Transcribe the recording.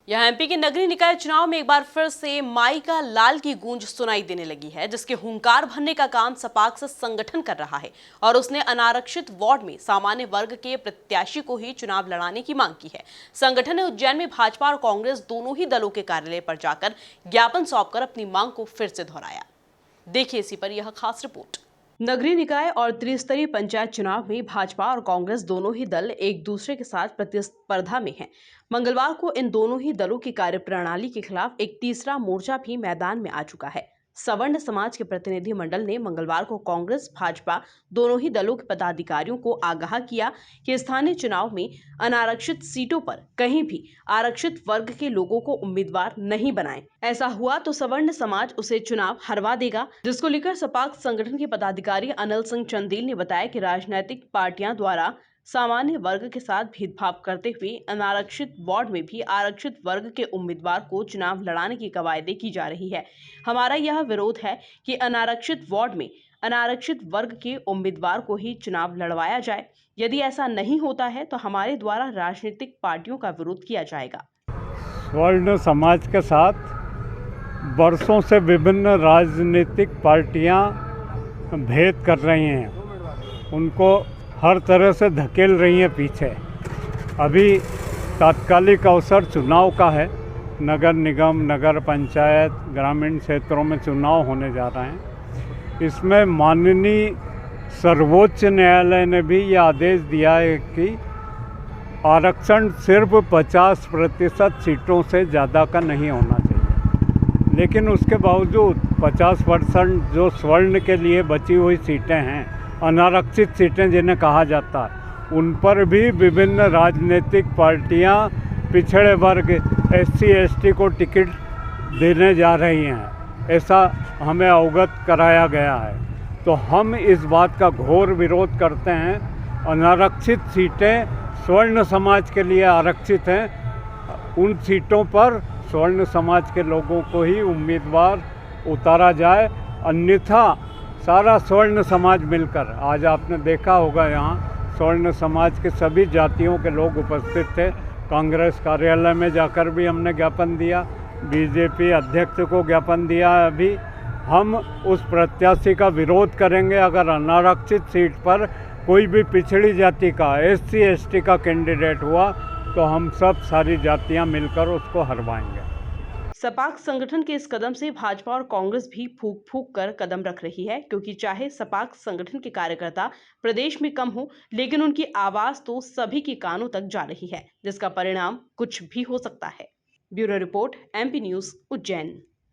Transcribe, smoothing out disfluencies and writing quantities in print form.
यहाँ एमपी के नगरीय निकाय चुनाव में एक बार फिर से माई का लाल की गूंज सुनाई देने लगी है, जिसके हुंकार भरने का काम सपाक्स संगठन कर रहा है और उसने अनारक्षित वार्ड में सामान्य वर्ग के प्रत्याशी को ही चुनाव लड़ाने की मांग की है। संगठन ने उज्जैन में भाजपा और कांग्रेस दोनों ही दलों के कार्यालय पर जाकर ज्ञापन सौंपकर अपनी मांग को फिर से दोहराया। देखिए इसी पर यह खास रिपोर्ट। नगरीय निकाय और त्रिस्तरीय पंचायत चुनाव में भाजपा और कांग्रेस दोनों ही दल एक दूसरे के साथ प्रतिस्पर्धा में हैं। मंगलवार को इन दोनों ही दलों की कार्यप्रणाली के खिलाफ एक तीसरा मोर्चा भी मैदान में आ चुका है। सवर्ण समाज के प्रतिनिधि मंडल ने मंगलवार को कांग्रेस भाजपा दोनों ही दलों के पदाधिकारियों को आगाह किया कि स्थानीय चुनाव में अनारक्षित सीटों पर कहीं भी आरक्षित वर्ग के लोगों को उम्मीदवार नहीं बनाएं। ऐसा हुआ तो सवर्ण समाज उसे चुनाव हरवा देगा, जिसको लेकर सपाक्स संगठन के पदाधिकारी अनिल सिंह चंदेल ने बताया कि राजनीतिक पार्टियां द्वारा सामान्य वर्ग के साथ भेदभाव करते हुए अनारक्षित वार्ड में भी आरक्षित वर्ग के उम्मीदवार को चुनाव लड़ाने की कवायदें की जा रही है। हमारा यह विरोध है कि अनारक्षित वार्ड में अनारक्षित वर्ग के उम्मीदवार को ही चुनाव लड़वाया जाए। यदि ऐसा नहीं होता है तो हमारे द्वारा राजनीतिक पार्टियों का विरोध किया जाएगा। स्वर्ण समाज के साथ वर्षों से विभिन्न राजनीतिक पार्टियां भेद कर रही हैं, उनको हर तरह से धकेल रही हैं पीछे। अभी तात्कालिक अवसर चुनाव का है। नगर निगम, नगर पंचायत, ग्रामीण क्षेत्रों में चुनाव होने जा रहे हैं। इसमें माननीय सर्वोच्च न्यायालय ने भी ये आदेश दिया है कि आरक्षण सिर्फ 50% सीटों से ज़्यादा का नहीं होना चाहिए। लेकिन उसके बावजूद 50% जो स्वर्ण के लिए बची हुई सीटें हैं, अनारक्षित सीटें जिन्हें कहा जाता है, उन पर भी विभिन्न राजनीतिक पार्टियां पिछड़े वर्ग SC ST को टिकट देने जा रही हैं, ऐसा हमें अवगत कराया गया है। तो हम इस बात का घोर विरोध करते हैं। अनारक्षित सीटें स्वर्ण समाज के लिए आरक्षित हैं, उन सीटों पर स्वर्ण समाज के लोगों को ही उम्मीदवार उतारा जाए, अन्यथा सारा स्वर्ण समाज मिलकर, आज आपने देखा होगा यहाँ स्वर्ण समाज के सभी जातियों के लोग उपस्थित थे। कांग्रेस कार्यालय में जाकर भी हमने ज्ञापन दिया, बीजेपी अध्यक्ष को ज्ञापन दिया। अभी हम उस प्रत्याशी का विरोध करेंगे अगर अनारक्षित सीट पर कोई भी पिछड़ी जाति का SC ST का कैंडिडेट हुआ तो हम सब सारी जातियाँ मिलकर उसको हरवाएंगे। सपाक्स संगठन के इस कदम से भाजपा और कांग्रेस भी फूंक फूंक कर कदम रख रही है, क्योंकि चाहे सपाक्स संगठन के कार्यकर्ता प्रदेश में कम हो, लेकिन उनकी आवाज तो सभी के कानों तक जा रही है, जिसका परिणाम कुछ भी हो सकता है। Bureau report, MP news, Ujjain.